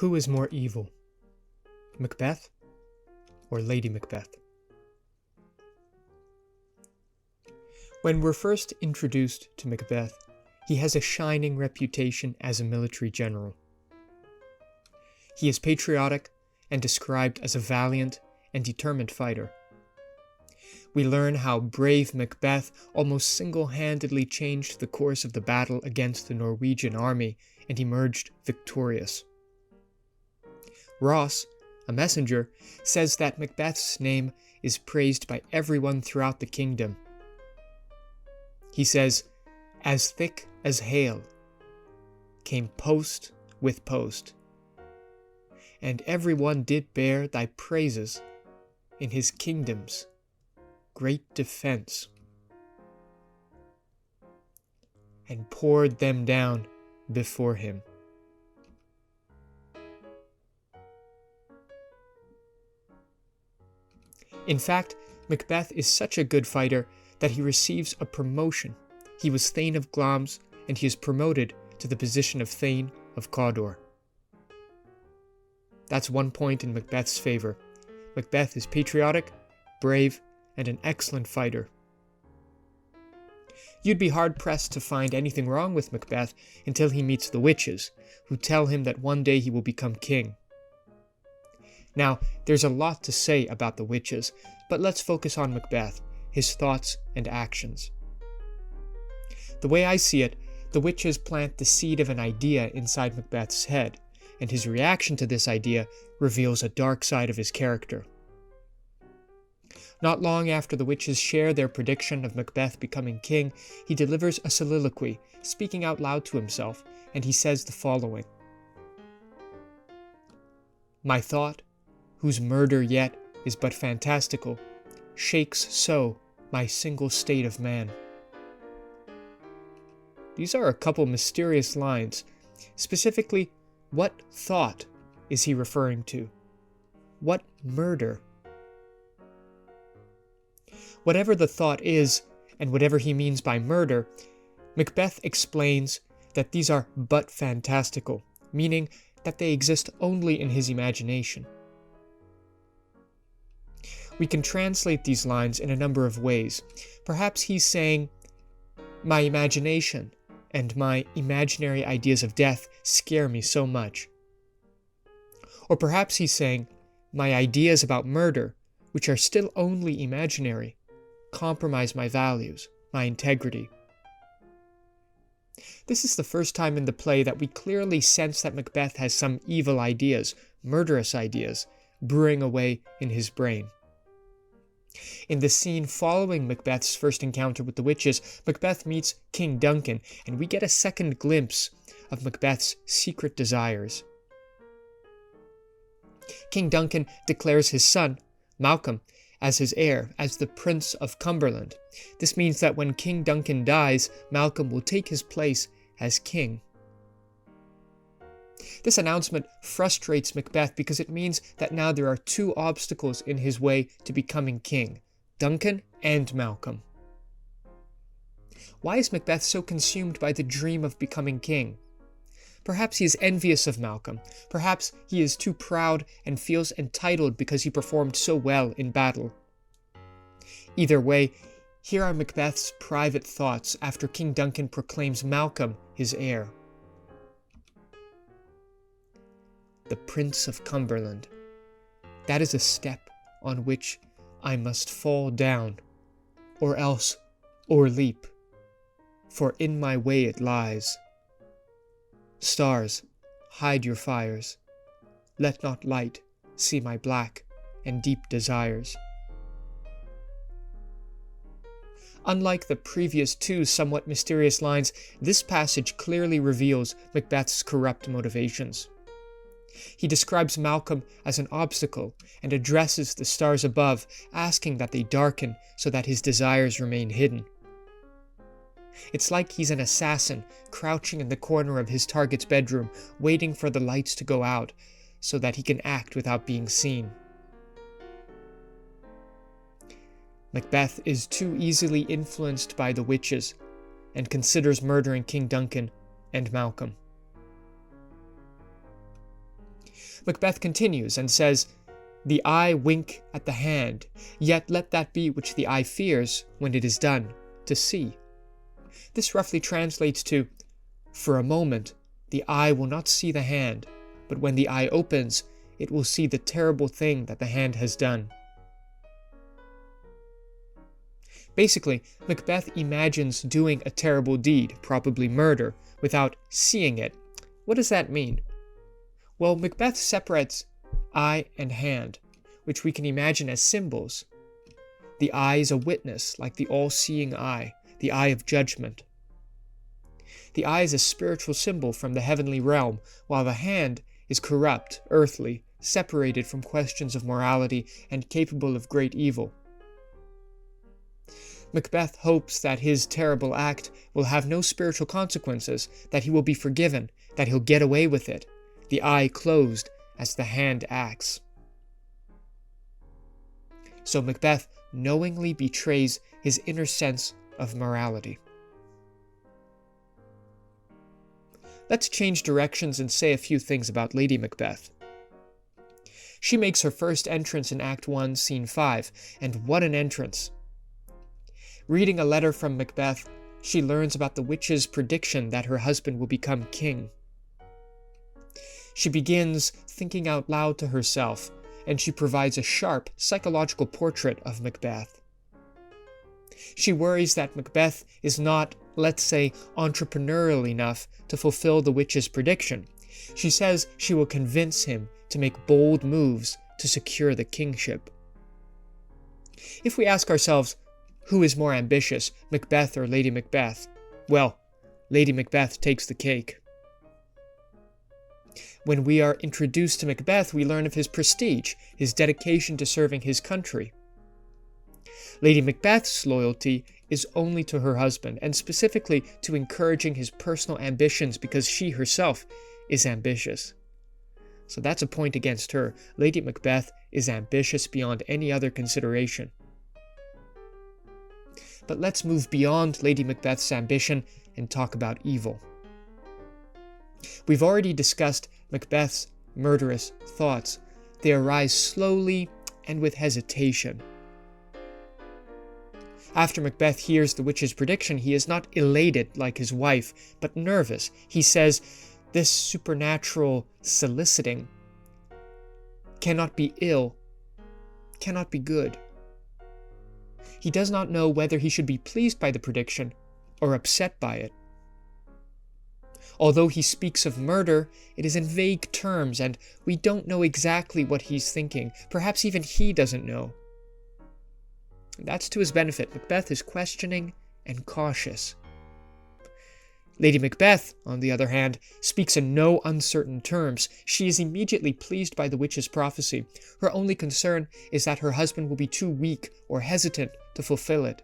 Who is more evil, Macbeth or Lady Macbeth? When we're first introduced to Macbeth, he has a shining reputation as a military general. He is patriotic and described as a valiant and determined fighter. We learn how brave Macbeth almost single-handedly changed the course of the battle against the Norwegian army and emerged victorious. Ross, a messenger, says that Macbeth's name is praised by everyone throughout the kingdom. He says, "As thick as hail came post with post, and everyone did bear thy praises in his kingdom's great defense, and poured them down before him." In fact, Macbeth is such a good fighter that he receives a promotion. He was Thane of Glamis, and he is promoted to the position of Thane of Cawdor. That's one point in Macbeth's favor. Macbeth is patriotic, brave, and an excellent fighter. You'd be hard-pressed to find anything wrong with Macbeth until he meets the witches, who tell him that one day he will become king. Now, there's a lot to say about the witches, but let's focus on Macbeth, his thoughts and actions. The way I see it, the witches plant the seed of an idea inside Macbeth's head, and his reaction to this idea reveals a dark side of his character. Not long after the witches share their prediction of Macbeth becoming king, he delivers a soliloquy, speaking out loud to himself, and he says the following: "My thought, whose murder yet is but fantastical, shakes so my single state of man." These are a couple mysterious lines. Specifically, what thought is he referring to? What murder? Whatever the thought is, and whatever he means by murder, Macbeth explains that these are but fantastical, meaning that they exist only in his imagination. We can translate these lines in a number of ways. Perhaps he's saying, "My imagination and my imaginary ideas of death scare me so much." Or perhaps he's saying, "My ideas about murder, which are still only imaginary, compromise my values, my integrity." This is the first time in the play that we clearly sense that Macbeth has some evil ideas, murderous ideas, brewing away in his brain. In the scene following Macbeth's first encounter with the witches, Macbeth meets King Duncan, and we get a second glimpse of Macbeth's secret desires. King Duncan declares his son, Malcolm, as his heir, as the Prince of Cumberland. This means that when King Duncan dies, Malcolm will take his place as king. This announcement frustrates Macbeth because it means that now there are two obstacles in his way to becoming king: Duncan and Malcolm. Why is Macbeth so consumed by the dream of becoming king? Perhaps he is envious of Malcolm. Perhaps he is too proud and feels entitled because he performed so well in battle. Either way, here are Macbeth's private thoughts after King Duncan proclaims Malcolm his heir. The Prince of Cumberland. That is a step on which I must fall down, or else o'erleap, for in my way it lies. Stars, hide your fires. Let not light see my black and deep desires. Unlike the previous two somewhat mysterious lines, this passage clearly reveals Macbeth's corrupt motivations. He describes Malcolm as an obstacle and addresses the stars above, asking that they darken so that his desires remain hidden. It's like he's an assassin crouching in the corner of his target's bedroom, waiting for the lights to go out so that he can act without being seen. Macbeth is too easily influenced by the witches and considers murdering King Duncan and Malcolm. Macbeth continues and says, "The eye wink at the hand, yet let that be which the eye fears when it is done, to see." This roughly translates to, for a moment, the eye will not see the hand, but when the eye opens, it will see the terrible thing that the hand has done. Basically, Macbeth imagines doing a terrible deed, probably murder, without seeing it. What does that mean? Well, Macbeth separates eye and hand, which we can imagine as symbols. The eye is a witness, like the all-seeing eye, the eye of judgment. The eye is a spiritual symbol from the heavenly realm, while the hand is corrupt, earthly, separated from questions of morality, and capable of great evil. Macbeth hopes that his terrible act will have no spiritual consequences, that he will be forgiven, that he'll get away with it, the eye closed as the hand acts. So Macbeth knowingly betrays his inner sense of morality. Let's change directions and say a few things about Lady Macbeth. She makes her first entrance in Act 1, Scene 5, and what an entrance! Reading a letter from Macbeth, she learns about the witch's prediction that her husband will become king. She begins thinking out loud to herself, and she provides a sharp psychological portrait of Macbeth. She worries that Macbeth is not, let's say, entrepreneurial enough to fulfill the witch's prediction. She says she will convince him to make bold moves to secure the kingship. If we ask ourselves, who is more ambitious, Macbeth or Lady Macbeth? Well, Lady Macbeth takes the cake. When we are introduced to Macbeth, we learn of his prestige, his dedication to serving his country. Lady Macbeth's loyalty is only to her husband, and specifically to encouraging his personal ambitions because she herself is ambitious. So that's a point against her. Lady Macbeth is ambitious beyond any other consideration. But let's move beyond Lady Macbeth's ambition and talk about evil. We've already discussed Macbeth's murderous thoughts. They arise slowly and with hesitation. After Macbeth hears the witch's prediction, he is not elated like his wife, but nervous. He says, "This supernatural soliciting cannot be ill, cannot be good." He does not know whether he should be pleased by the prediction or upset by it. Although he speaks of murder, it is in vague terms, and we don't know exactly what he's thinking. Perhaps even he doesn't know. That's to his benefit. Macbeth is questioning and cautious. Lady Macbeth, on the other hand, speaks in no uncertain terms. She is immediately pleased by the witch's prophecy. Her only concern is that her husband will be too weak or hesitant to fulfill it.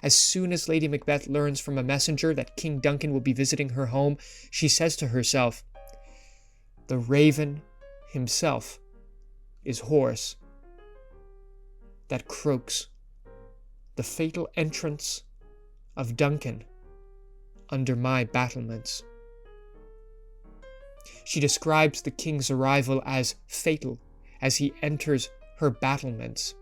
As soon as Lady Macbeth learns from a messenger that King Duncan will be visiting her home, she says to herself, "The raven himself is hoarse that croaks the fatal entrance of Duncan under my battlements." She describes the king's arrival as fatal as he enters her battlements.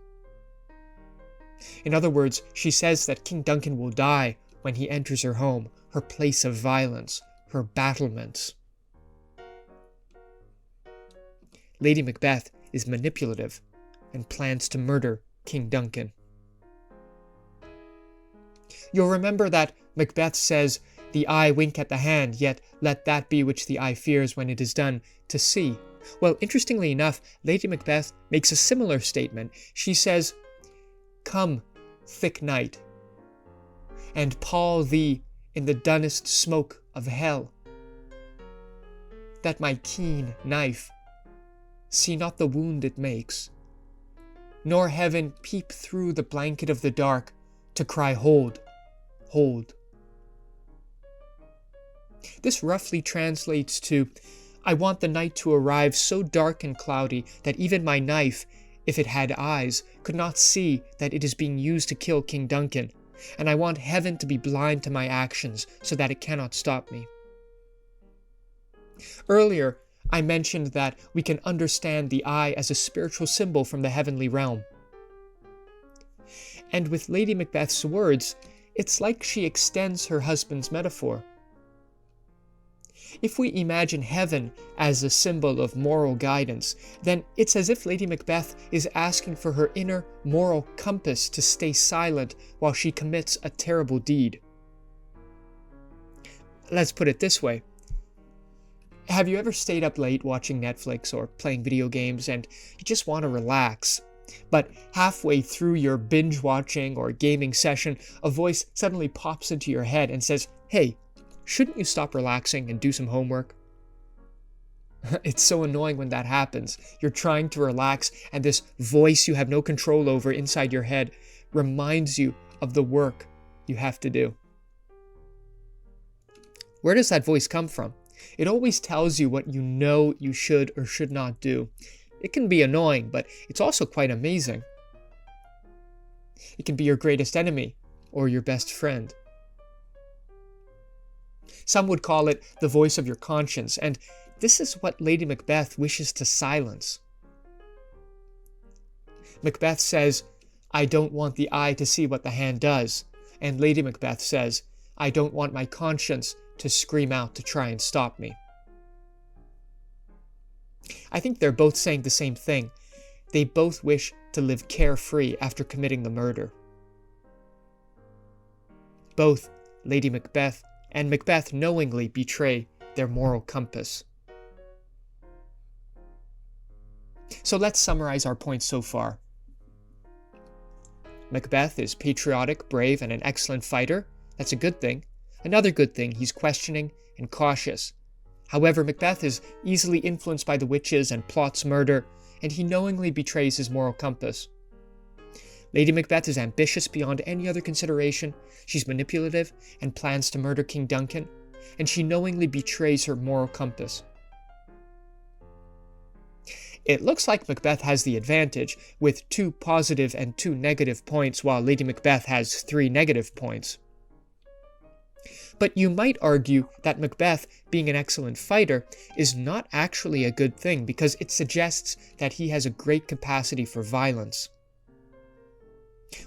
In other words, she says that King Duncan will die when he enters her home, her place of violence, her battlements. Lady Macbeth is manipulative and plans to murder King Duncan. You'll remember that Macbeth says, "The eye wink at the hand, yet let that be which the eye fears when it is done, to see." Well, interestingly enough, Lady Macbeth makes a similar statement. She says, "Come, thick night, and pall thee in the dunnest smoke of hell, that my keen knife see not the wound it makes, nor heaven peep through the blanket of the dark to cry, 'Hold, hold.'" This roughly translates to, "I want the night to arrive so dark and cloudy that even my knife, if it had eyes, could not see that it is being used to kill King Duncan, and I want heaven to be blind to my actions so that it cannot stop me." Earlier, I mentioned that we can understand the eye as a spiritual symbol from the heavenly realm. And with Lady Macbeth's words, it's like she extends her husband's metaphor. If we imagine heaven as a symbol of moral guidance, then it's as if Lady Macbeth is asking for her inner moral compass to stay silent while she commits a terrible deed. Let's put it this way. Have you ever stayed up late watching Netflix or playing video games and you just want to relax? But halfway through your binge watching or gaming session, a voice suddenly pops into your head and says, "Hey, shouldn't you stop relaxing and do some homework?" It's so annoying when that happens. You're trying to relax and this voice you have no control over inside your head reminds you of the work you have to do. Where does that voice come from? It always tells you what you know you should or should not do. It can be annoying, but it's also quite amazing. It can be your greatest enemy or your best friend. Some would call it the voice of your conscience, and this is what Lady Macbeth wishes to silence. Macbeth says, "I don't want the eye to see what the hand does," and Lady Macbeth says, "I don't want my conscience to scream out to try and stop me." I think they're both saying the same thing. They both wish to live carefree after committing the murder. Both Lady Macbeth and Macbeth knowingly betray their moral compass. So let's summarize our points so far. Macbeth is patriotic, brave, and an excellent fighter. That's a good thing. Another good thing, he's questioning and cautious. However, Macbeth is easily influenced by the witches and plots murder, and he knowingly betrays his moral compass. Lady Macbeth is ambitious beyond any other consideration, she's manipulative and plans to murder King Duncan, and she knowingly betrays her moral compass. It looks like Macbeth has the advantage, with 2 positive and 2 negative points, while Lady Macbeth has 3 negative points. But you might argue that Macbeth, being an excellent fighter, is not actually a good thing because it suggests that he has a great capacity for violence.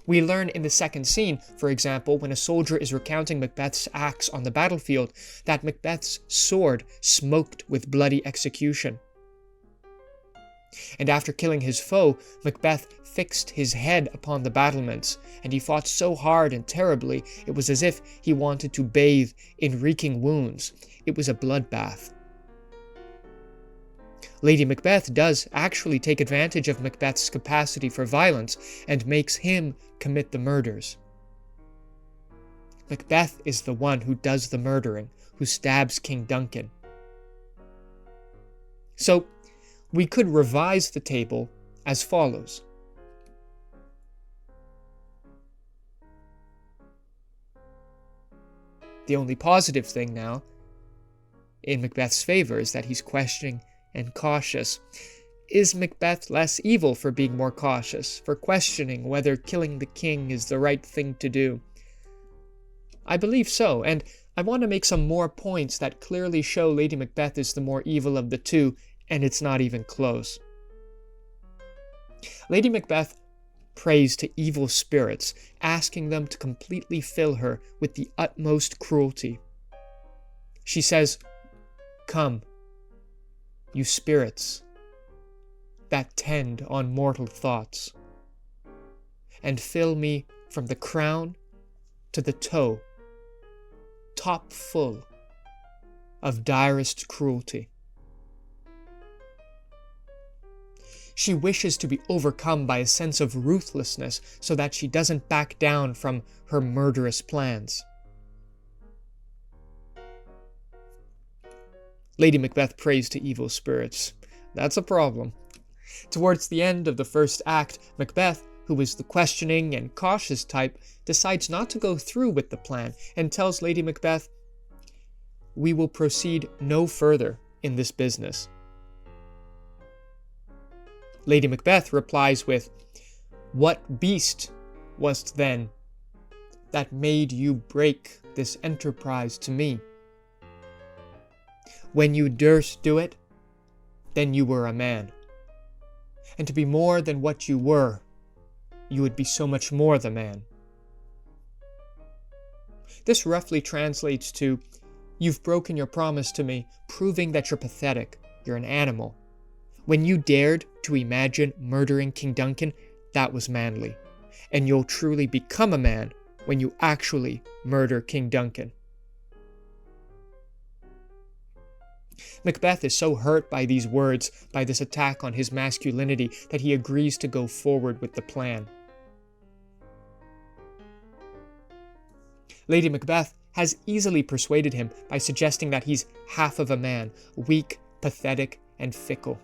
We learn in the second scene, for example, when a soldier is recounting Macbeth's acts on the battlefield, that Macbeth's sword smoked with bloody execution. And after killing his foe, Macbeth fixed his head upon the battlements, and he fought so hard and terribly, it was as if he wanted to bathe in reeking wounds. It was a bloodbath. Lady Macbeth does actually take advantage of Macbeth's capacity for violence and makes him commit the murders. Macbeth is the one who does the murdering, who stabs King Duncan. So, we could revise the table as follows. The only positive thing now, in Macbeth's favor, is that he's questioning and cautious. Is Macbeth less evil for being more cautious, for questioning whether killing the king is the right thing to do? I believe so, and I want to make some more points that clearly show Lady Macbeth is the more evil of the two, and it's not even close. Lady Macbeth prays to evil spirits, asking them to completely fill her with the utmost cruelty. She says, "Come, you spirits that tend on mortal thoughts, and fill me from the crown to the toe, top full of direst cruelty." She wishes to be overcome by a sense of ruthlessness so that she doesn't back down from her murderous plans. Lady Macbeth prays to evil spirits. That's a problem. Towards the end of the first act, Macbeth, who is the questioning and cautious type, decides not to go through with the plan and tells Lady Macbeth, "We will proceed no further in this business." Lady Macbeth replies with, "What beast wast then that made you break this enterprise to me? When you durst do it, then you were a man. And to be more than what you were, you would be so much more the man. This roughly translates to, you've broken your promise to me, proving that you're pathetic, you're an animal. When you dared to imagine murdering King Duncan, that was manly. And you'll truly become a man when you actually murder King Duncan. Macbeth is so hurt by these words, by this attack on his masculinity, that he agrees to go forward with the plan. Lady Macbeth has easily persuaded him by suggesting that he's half of a man, weak, pathetic, and fickle.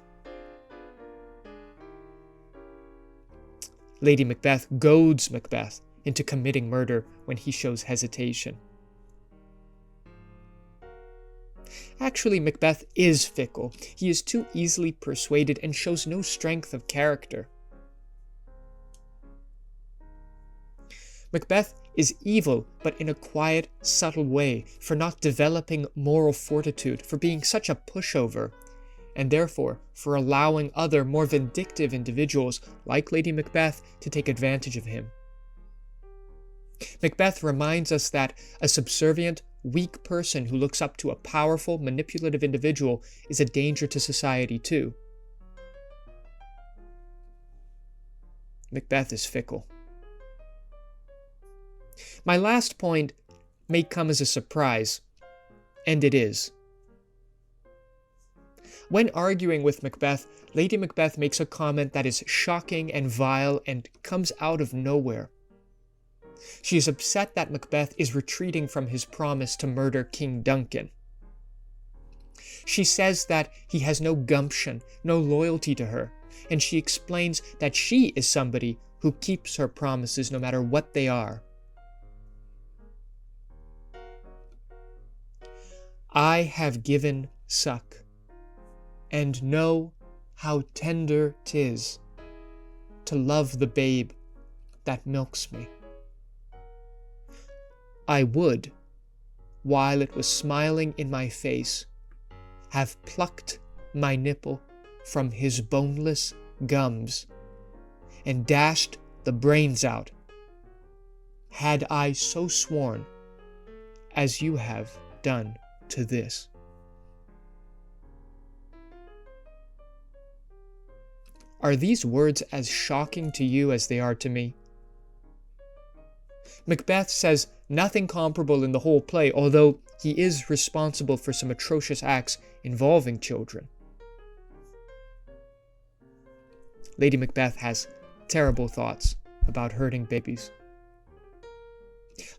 Lady Macbeth goads Macbeth into committing murder when he shows hesitation. Actually, Macbeth is fickle. He is too easily persuaded and shows no strength of character. Macbeth is evil, but in a quiet, subtle way, for not developing moral fortitude, for being such a pushover, and therefore for allowing other, more vindictive individuals, like Lady Macbeth, to take advantage of him. Macbeth reminds us that a subservient, weak person who looks up to a powerful, manipulative individual is a danger to society too. Macbeth is fickle. My last point may come as a surprise, and it is. When arguing with Macbeth, Lady Macbeth makes a comment that is shocking and vile and comes out of nowhere. She is upset that Macbeth is retreating from his promise to murder King Duncan. She says that he has no gumption, no loyalty to her, and she explains that she is somebody who keeps her promises no matter what they are. I have given suck, and know how tender 'tis to love the babe that milks me. I would, while it was smiling in my face, have plucked my nipple from his boneless gums and dashed the brains out, had I so sworn as you have done to this. Are these words as shocking to you as they are to me? Macbeth says nothing comparable in the whole play, although he is responsible for some atrocious acts involving children. Lady Macbeth has terrible thoughts about hurting babies.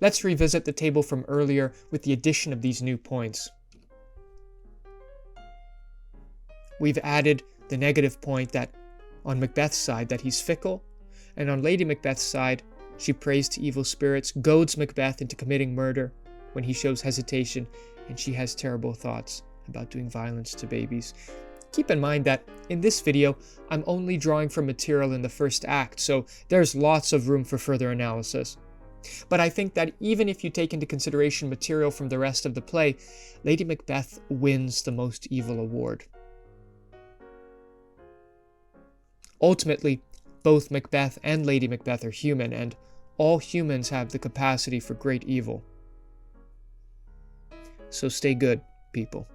Let's revisit the table from earlier with the addition of these new points. We've added the negative point that on Macbeth's side that he's fickle, and on Lady Macbeth's side she prays to evil spirits, goads Macbeth into committing murder when he shows hesitation, and she has terrible thoughts about doing violence to babies. Keep in mind that in this video, I'm only drawing from material in the first act, so there's lots of room for further analysis. But I think that even if you take into consideration material from the rest of the play, Lady Macbeth wins the Most Evil award. Ultimately, both Macbeth and Lady Macbeth are human, and all humans have the capacity for great evil. So stay good, people.